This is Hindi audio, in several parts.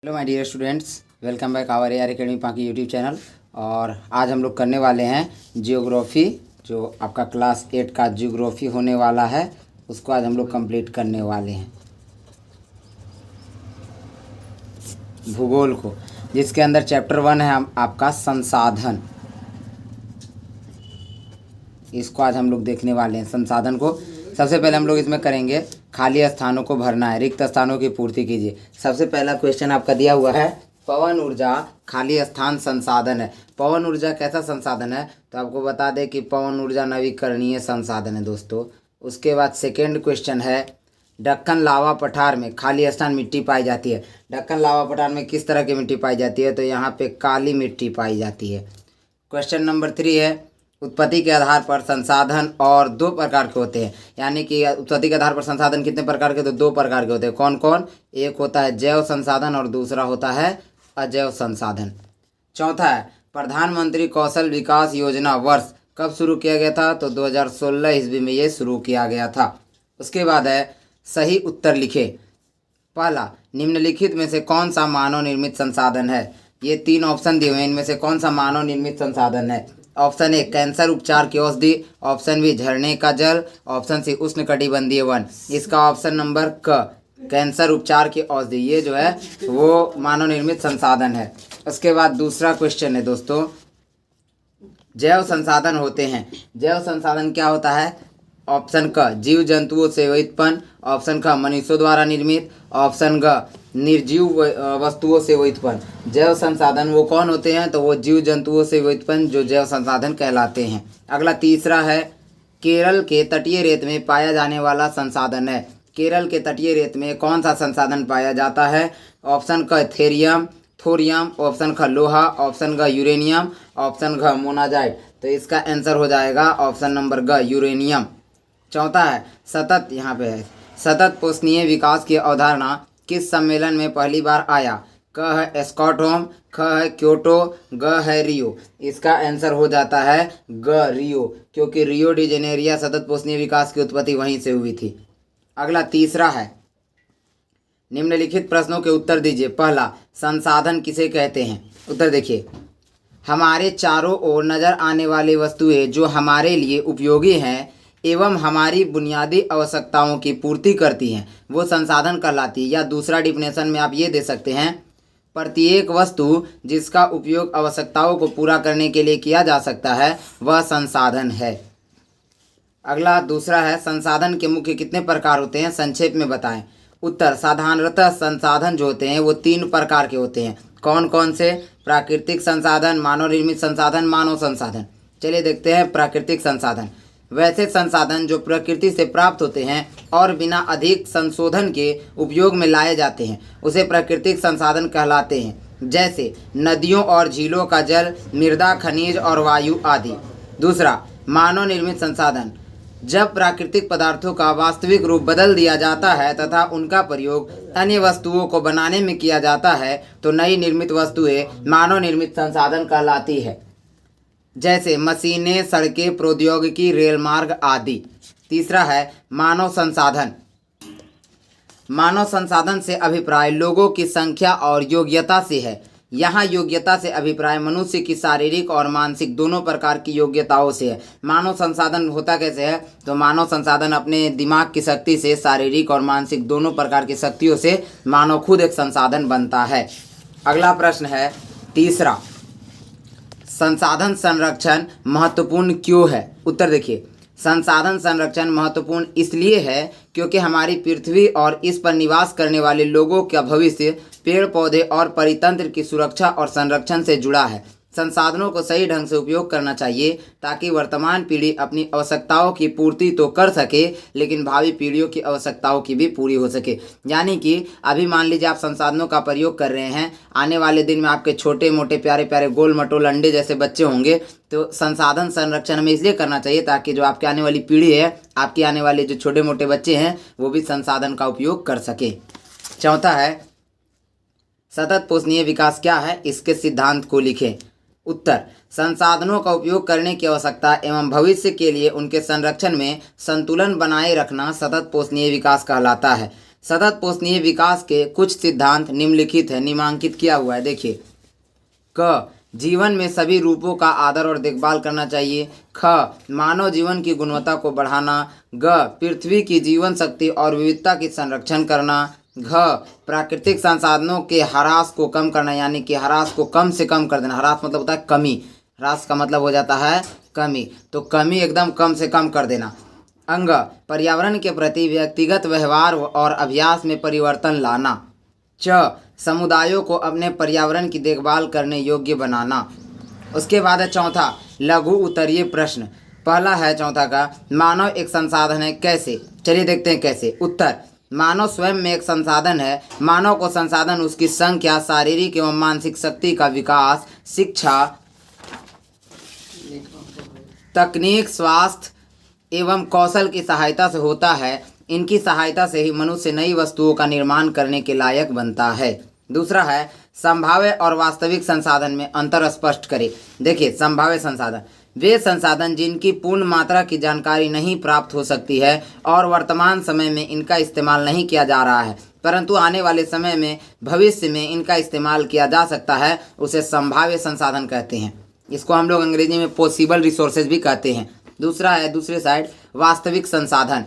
Hello my dear students, welcome back our AR academy पाकी यूट्यूब चैनल। और आज हम लोग करने वाले हैं जियोग्राफी। जो आपका क्लास 8 का जियोग्राफी होने वाला है उसको आज हम लोग कंप्लीट करने वाले हैं, भूगोल को, जिसके अंदर चैप्टर 1 है आपका संसाधन। इसको आज हम लोग देखने वाले हैं, संसाधन को। सबसे पहले हम लोग इसमें करेंगे खाली स्थानों को भरना है, रिक्त स्थानों की पूर्ति कीजिए। सबसे पहला क्वेश्चन आपका दिया हुआ है, पवन ऊर्जा खाली स्थान संसाधन है। पवन ऊर्जा कैसा संसाधन है? तो आपको बता दें कि पवन ऊर्जा नवीकरणीय संसाधन है दोस्तों। उसके बाद सेकेंड क्वेश्चन है, दक्कन लावा पठार में खाली स्थान मिट्टी पाई जाती है। दक्कन लावा पठार में किस तरह की मिट्टी पाई जाती है? तो यहाँ पे काली मिट्टी पाई जाती है। क्वेश्चन नंबर 3 है, उत्पत्ति के आधार पर संसाधन और दो प्रकार के होते हैं। यानी कि उत्पत्ति के आधार पर संसाधन कितने प्रकार के? तो दो प्रकार के होते हैं। कौन कौन? एक होता है जैव संसाधन और दूसरा होता है अजैव संसाधन। चौथा है, प्रधानमंत्री कौशल विकास योजना वर्ष कब शुरू किया गया था? तो 2016 ईस्वी में ये शुरू किया गया था। उसके बाद है, सही उत्तर लिखे। पहला, निम्नलिखित में से कौन सा मानव निर्मित संसाधन है? ये 3 ऑप्शन दिए हुए हैं, इनमें से कौन सा मानव निर्मित संसाधन है? ऑप्शन ए, कैंसर उपचार की औषधि। ऑप्शन बी, झरने का जल। ऑप्शन सी, उष्णकटिबंधीय वन। इसका ऑप्शन नंबर क, कैंसर उपचार की औषधि, ये जो है वो मानव निर्मित संसाधन है। उसके बाद दूसरा क्वेश्चन है दोस्तों, जैव संसाधन होते हैं। जैव संसाधन क्या होता है? ऑप्शन क, जीव जंतुओं से उत्पन्न। ऑप्शन ख, मनुष्यों द्वारा निर्मित। ऑप्शन ग, निर्जीव वस्तुओं से उत्पन्न। जैव संसाधन वो कौन होते हैं? तो वो जीव जंतुओं से उत्पन्न जो जैव संसाधन कहलाते हैं। अगला तीसरा है, केरल के तटीय रेत में पाया जाने वाला संसाधन है। केरल के तटीय रेत में कौन सा संसाधन पाया जाता है? ऑप्शन क, थोरियम। ऑप्शन ख, लोहा। ऑप्शन ग, यूरेनियम। ऑप्शन घ, मोनाजाइट। तो इसका आंसर हो जाएगा ऑप्शन नंबर ग, यूरेनियम। चौथा है, सतत, यहाँ पे है, सतत पोषणीय विकास की अवधारणा किस सम्मेलन में पहली बार आया? क है स्टॉकहोम, ख है क्योटो, ग है रियो। इसका आंसर हो जाता है ग, रियो, क्योंकि रियो डी जेनेरिया सतत पोषणीय विकास की उत्पत्ति वहीं से हुई थी। अगला तीसरा है, निम्नलिखित प्रश्नों के उत्तर दीजिए। पहला, संसाधन किसे कहते हैं? उत्तर देखिए, हमारे चारों ओर नजर आने वाली वस्तुएं जो हमारे लिए उपयोगी हैं एवं हमारी बुनियादी आवश्यकताओं की पूर्ति करती हैं, वो संसाधन कहलाती है। या दूसरा डिफिनेशन में आप ये दे सकते हैं, प्रत्येक वस्तु जिसका उपयोग आवश्यकताओं को पूरा करने के लिए किया जा सकता है वह संसाधन है। अगला दूसरा है, संसाधन के मुख्य कितने प्रकार होते हैं? संक्षेप में बताएं। उत्तर, साधारणतः संसाधन जो होते हैं वो 3 प्रकार के होते हैं। कौन कौन से? प्राकृतिक संसाधन, मानव निर्मित संसाधन, मानव संसाधन। चलिए देखते हैं प्राकृतिक संसाधन। वैसे संसाधन जो प्रकृति से प्राप्त होते हैं और बिना अधिक संशोधन के उपयोग में लाए जाते हैं उसे प्राकृतिक संसाधन कहलाते हैं, जैसे नदियों और झीलों का जल, मृदा, खनिज और वायु आदि। दूसरा, मानव निर्मित संसाधन, जब प्राकृतिक पदार्थों का वास्तविक रूप बदल दिया जाता है तथा उनका प्रयोग अन्य वस्तुओं को बनाने में किया जाता है तो नई निर्मित वस्तुएं मानव निर्मित संसाधन कहलाती है, जैसे मशीनें, सड़कें, प्रौद्योगिकी, रेल मार्ग आदि। तीसरा है मानव संसाधन। मानव संसाधन से अभिप्राय लोगों की संख्या और योग्यता से है। यहाँ योग्यता से अभिप्राय मनुष्य की शारीरिक और मानसिक दोनों प्रकार की योग्यताओं से है। मानव संसाधन होता कैसे है? तो मानव संसाधन अपने दिमाग की शक्ति से, शारीरिक और मानसिक दोनों प्रकार की शक्तियों से मानव खुद एक संसाधन बनता है। अगला प्रश्न है तीसरा, संसाधन संरक्षण महत्वपूर्ण क्यों है? उत्तर देखिए, संसाधन संरक्षण महत्वपूर्ण इसलिए है क्योंकि हमारी पृथ्वी और इस पर निवास करने वाले लोगों का भविष्य पेड़ पौधे और परितंत्र की सुरक्षा और संरक्षण से जुड़ा है। संसाधनों को सही ढंग से उपयोग करना चाहिए ताकि वर्तमान पीढ़ी अपनी आवश्यकताओं की पूर्ति तो कर सके लेकिन भावी पीढ़ियों की आवश्यकताओं की भी पूरी हो सके। यानी कि अभी मान लीजिए आप संसाधनों का प्रयोग कर रहे हैं, आने वाले दिन में आपके छोटे मोटे प्यारे प्यारे गोल मटोल अंडे जैसे बच्चे होंगे, तो संसाधन संरक्षण हमें इसलिए करना चाहिए ताकि जो आपकी आने वाली पीढ़ी है, आपके आने वाले जो छोटे मोटे बच्चे हैं वो भी संसाधन का उपयोग कर सके। चौथा है, सतत पोषणीय विकास क्या है? इसके सिद्धांत को लिखें। उत्तर, संसाधनों का उपयोग करने की आवश्यकता एवं भविष्य के लिए उनके संरक्षण में संतुलन बनाए रखना सतत पोषणीय विकास कहलाता है। सतत पोषणीय विकास के कुछ सिद्धांत निम्नलिखित है, निम्नांकित किया हुआ है। देखिए, क जीवन में सभी रूपों का आदर और देखभाल करना चाहिए। ख मानव जीवन की गुणवत्ता को बढ़ाना। ग पृथ्वी की जीवन शक्ति और विविधता की संरक्षण करना। घ प्राकृतिक संसाधनों के ह्रास को कम करना, यानी कि ह्रास को कम से कम कर देना। ह्रास मतलब होता है कमी, ह्रास का मतलब हो जाता है कमी, तो कमी एकदम कम से कम कर देना। अंग पर्यावरण के प्रति व्यक्तिगत व्यवहार और अभ्यास में परिवर्तन लाना। च समुदायों को अपने पर्यावरण की देखभाल करने योग्य बनाना। उसके बाद है चौथा लघु उत्तरीय प्रश्न। पहला है चौथा का, मानव एक संसाधन है कैसे? चलिए देखते हैं कैसे। उत्तर, मानव स्वयं में एक संसाधन है। मानव को संसाधन उसकी संख्या, शारीरिक एवं मानसिक शक्ति का विकास, शिक्षा, तकनीक, स्वास्थ्य एवं कौशल की सहायता से होता है। इनकी सहायता से ही मनुष्य नई वस्तुओं का निर्माण करने के लायक बनता है। दूसरा है संभाव्य और वास्तविक संसाधन में अंतर स्पष्ट करें। देखिए, संभाव्य संसाधन वे संसाधन जिनकी पूर्ण मात्रा की जानकारी नहीं प्राप्त हो सकती है और वर्तमान समय में इनका इस्तेमाल नहीं किया जा रहा है, परंतु आने वाले समय में भविष्य में इनका इस्तेमाल किया जा सकता है, उसे संभाव्य संसाधन कहते हैं। इसको हम लोग अंग्रेजी में पॉसिबल रिसोर्सेज भी कहते हैं। दूसरा है दूसरे साइड वास्तविक संसाधन,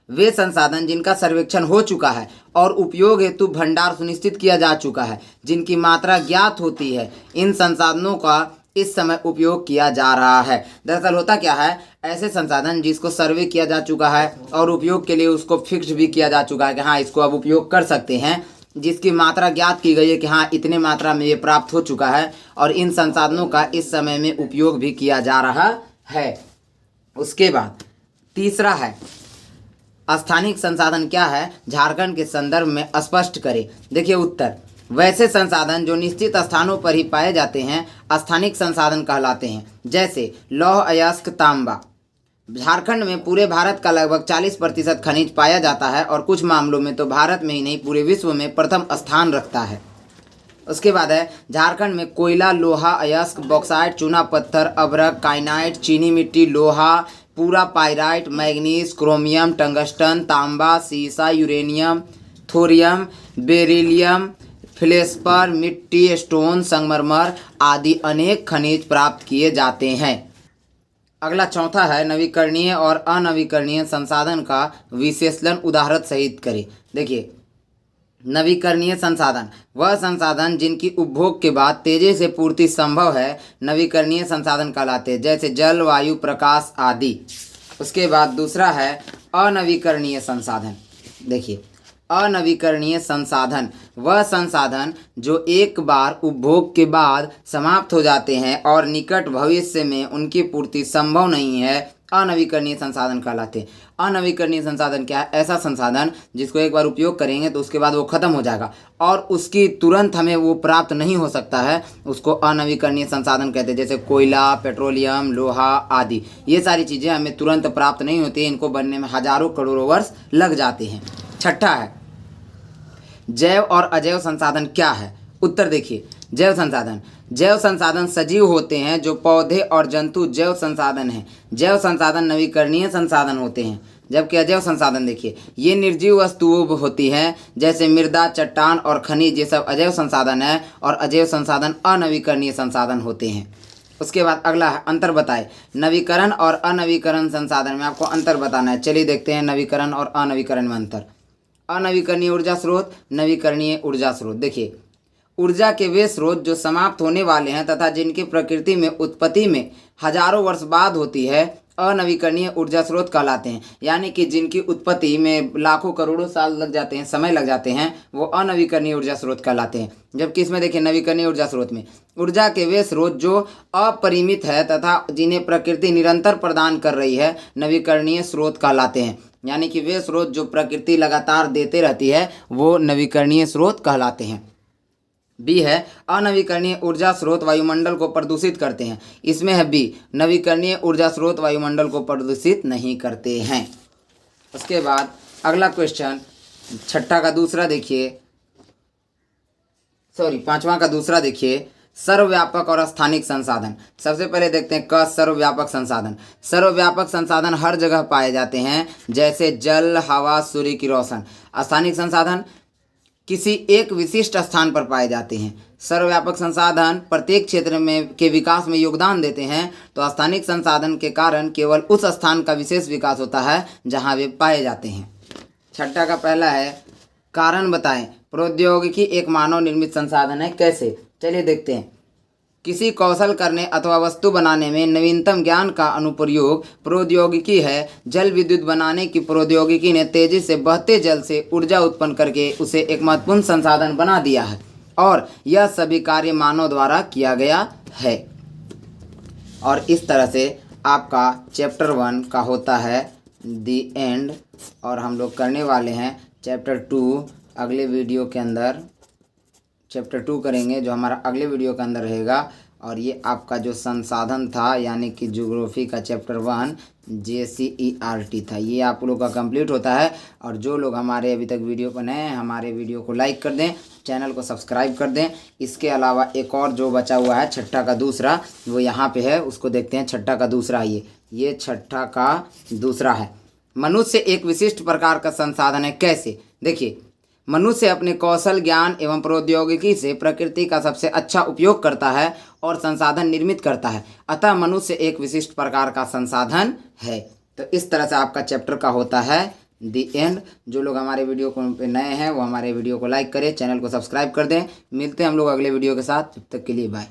वे संसाधन जिनका सर्वेक्षण हो चुका है और उपयोग हेतु भंडार सुनिश्चित किया जा चुका है, जिनकी मात्रा ज्ञात होती है। इन संसाधनों का इस समय उपयोग किया जा रहा है। दरअसल होता क्या है, ऐसे संसाधन जिसको सर्वे किया जा चुका है और उपयोग के लिए उसको फिक्स भी किया जा चुका है कि हाँ इसको अब उपयोग कर सकते हैं, जिसकी मात्रा ज्ञात की गई है कि हाँ इतने मात्रा में ये प्राप्त हो चुका है, और इन संसाधनों का इस समय में उपयोग भी किया जा रहा है। उसके बाद तीसरा है स्थानिक संसाधन क्या है, झारखंड के संदर्भ में स्पष्ट करें। देखिए उत्तर, वैसे संसाधन जो निश्चित स्थानों पर ही पाए जाते हैं स्थानिक संसाधन कहलाते हैं। जैसे लौह अयस्क, तांबा। झारखंड में पूरे भारत का लगभग 40% खनिज पाया जाता है और कुछ मामलों में तो भारत में ही नहीं पूरे विश्व में प्रथम स्थान रखता है। उसके बाद है झारखंड में कोयला, लोहा, अयस्क, बॉक्साइट, चूना पत्थर, अभ्रक, काइनाइट, चीनी मिट्टी, लोहा, पूरा पाइराइट, मैग्नीज, क्रोमियम, टंगस्टन, तांबा, सीसा, यूरेनियम, थोरियम, बेरिलियम, फ्लेस्पर, मिट्टी, स्टोन, संगमरमर आदि अनेक खनिज प्राप्त किए जाते हैं। अगला चौथा है नवीकरणीय और अनवीकरणीय संसाधन का विश्लेषण उदाहरण सहित करें। देखिए, नवीकरणीय संसाधन वह संसाधन जिनकी उपभोग के बाद तेजी से पूर्ति संभव है, नवीकरणीय संसाधन कहलाते हैं, जैसे जल, वायु, प्रकाश आदि। उसके बाद दूसरा है अनवीकरणीय संसाधन। देखिए, अनवीकरणीय संसाधन वह संसाधन जो एक बार उपभोग के बाद समाप्त हो जाते हैं और निकट भविष्य में उनकी पूर्ति संभव नहीं है, अनवीकरणीय संसाधन कहलाते हैं। अनवीकरणीय संसाधन क्या है, ऐसा संसाधन जिसको एक बार उपयोग करेंगे तो उसके बाद वो खत्म हो जाएगा और उसकी तुरंत हमें वो प्राप्त नहीं हो सकता है, उसको अनवीकरणीय संसाधन कहते हैं। जैसे कोयला, पेट्रोलियम, लोहा आदि, ये सारी चीज़ें हमें तुरंत प्राप्त नहीं होती, इनको बनने में हजारों करोड़ों वर्ष लग जाते हैं। छठा है जैव और अजैव संसाधन क्या है। उत्तर देखिए, जैव संसाधन सजीव होते हैं जो पौधे और जंतु जैव संसाधन हैं। जैव संसाधन नवीकरणीय संसाधन होते हैं, जबकि अजैव संसाधन देखिए ये निर्जीव वस्तुएं होती हैं, जैसे मृदा, चट्टान और खनिज, ये सब अजैव संसाधन है और अजैव संसाधन अनवीकरणीय संसाधन होते हैं। उसके बाद अगला है अंतर बताए। नवीकरण और अनवीकरण संसाधन में आपको अंतर बताना है। चलिए देखते हैं नवीकरण और अनवीकरण में अंतर। अनवीकरणीय ऊर्जा स्रोत, नवीकरणीय ऊर्जा स्रोत। देखिए, ऊर्जा के वे स्रोत जो समाप्त होने वाले हैं तथा जिनकी प्रकृति में उत्पत्ति में हजारों वर्ष बाद होती है, अनवीकरणीय ऊर्जा स्रोत कहलाते हैं। यानी कि जिनकी उत्पत्ति में लाखों करोड़ों साल लग जाते हैं, समय लग जाते हैं, वो अनवीकरणीय ऊर्जा स्रोत कहलाते हैं। जबकि इसमें देखिए नवीकरणीय ऊर्जा स्रोत में ऊर्जा के वे स्रोत जो अपरिमित है तथा जिन्हें प्रकृति निरंतर प्रदान कर रही है, नवीकरणीय स्रोत कहलाते हैं। यानी कि वे स्रोत जो प्रकृति लगातार देते रहती है वो नवीकरणीय स्रोत कहलाते हैं। बी है अनवीकरणीय ऊर्जा स्रोत वायुमंडल को प्रदूषित करते हैं। इसमें है बी, नवीकरणीय ऊर्जा स्रोत वायुमंडल को प्रदूषित नहीं करते हैं। उसके बाद अगला क्वेश्चन छठा का दूसरा देखिए, पांचवा का दूसरा देखिए, सर्वव्यापक और स्थानिक संसाधन। सबसे पहले देखते हैं क, सर्वव्यापक संसाधन। सर्वव्यापक संसाधन हर जगह पाए जाते हैं, जैसे जल, हवा, सूर्य की रोशन। स्थानिक संसाधन किसी एक विशिष्ट स्थान पर पाए जाते हैं। सर्वव्यापक संसाधन प्रत्येक क्षेत्र में के विकास में योगदान देते हैं, तो स्थानिक संसाधन के कारण केवल उस स्थान का विशेष विकास होता है जहां वे पाए जाते हैं। छठा का पहला है कारण बताएं। प्रौद्योगिकी एक मानव निर्मित संसाधन है, कैसे? चलिए देखते हैं। किसी कौशल करने अथवा वस्तु बनाने में नवीनतम ज्ञान का अनुप्रयोग प्रौद्योगिकी है। जल विद्युत बनाने की प्रौद्योगिकी ने तेजी से बहते जल से ऊर्जा उत्पन्न करके उसे एक महत्वपूर्ण संसाधन बना दिया है, और यह सभी कार्य मानव द्वारा किया गया है। और इस तरह से आपका चैप्टर 1 का होता है दी एंड, और हम लोग करने वाले हैं चैप्टर 2 अगले वीडियो के अंदर। चैप्टर 2 करेंगे जो हमारा अगले वीडियो के अंदर रहेगा। और ये आपका जो संसाधन था यानी कि ज्योग्राफी का चैप्टर 1 JCERT था, ये आप लोगों का कंप्लीट होता है। और जो लोग हमारे अभी तक वीडियो पर नए हैं, हमारे वीडियो को लाइक कर दें, चैनल को सब्सक्राइब कर दें। इसके अलावा एक और जो बचा हुआ है छठा का दूसरा, वो यहाँ पे है, उसको देखते हैं। छठा का दूसरा ये छठा का दूसरा है। मनुष्य एक विशिष्ट प्रकार का संसाधन है, कैसे? देखिए, मनुष्य अपने कौशल, ज्ञान एवं प्रौद्योगिकी से प्रकृति का सबसे अच्छा उपयोग करता है और संसाधन निर्मित करता है, अतः मनुष्य एक विशिष्ट प्रकार का संसाधन है। तो इस तरह से आपका चैप्टर का होता है दी एंड। जो लोग हमारे वीडियो को नए हैं वो हमारे वीडियो को लाइक करें, चैनल को सब्सक्राइब कर दें। मिलते हैं हम लोग अगले वीडियो के साथ, तब तक के लिए बाय।